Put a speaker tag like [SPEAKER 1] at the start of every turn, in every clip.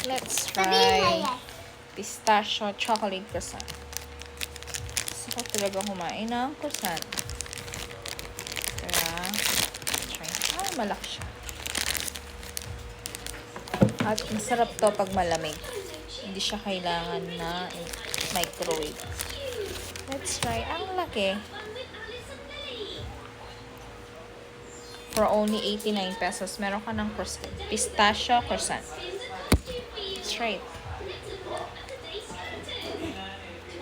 [SPEAKER 1] Let's
[SPEAKER 2] Sabihin mo
[SPEAKER 1] try
[SPEAKER 2] yes.
[SPEAKER 1] pistachio chocolate croissant. Gusto ko talaga kumain ng croissant. Kaya, try. Malaki siya. At masarap to pag malamig. Hindi siya kailangan na microwave. Let's try. Ang laki. For only 89 pesos, meron ka ng pistachio croissant. That's right.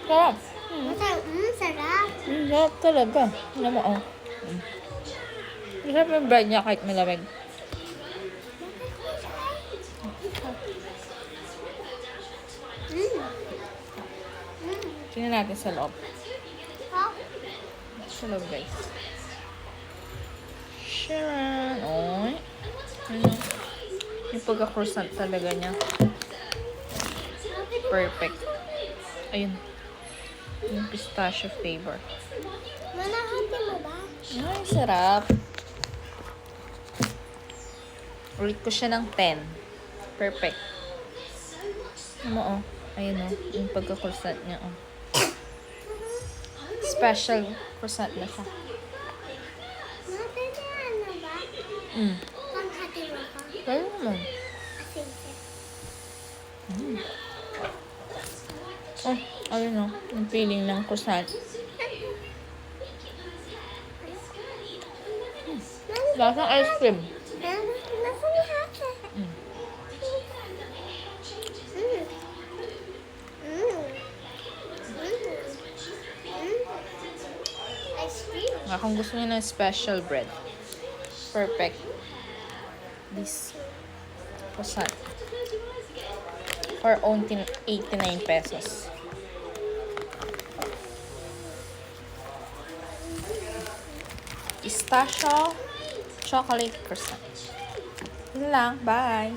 [SPEAKER 1] Sarap.
[SPEAKER 2] Sarap.
[SPEAKER 1] Sarap talaga. Alam mo, oh. Masarap yung bread niya kahit malamig. Tingnan natin sa loob. Sa loob, guys. Sharon. Oh. Ano? Yung pagka-croissant talaga niya. Perfect. Ayun. Yung pistachio flavor.
[SPEAKER 2] Manahati mo ba?
[SPEAKER 1] Ay, sarap. Rate ko siya ng 10. Perfect. Ano mo, oh. Ayun, oh. Yung pagka-croissant niya, oh. Special croissant na siya.
[SPEAKER 2] Ano ba? Panghati mo ka?
[SPEAKER 1] Kaya naman.
[SPEAKER 2] Asensya.
[SPEAKER 1] Oh, ayun, oh. Yung feeling ng croissant. Lasang ice cream.
[SPEAKER 2] Nasaan yung hati? Ice cream.
[SPEAKER 1] Kung gusto niyo ng special bread. Perfect. This croissant. For only 89 pesos. Pistachio chocolate croissant. Yun lang. Bye!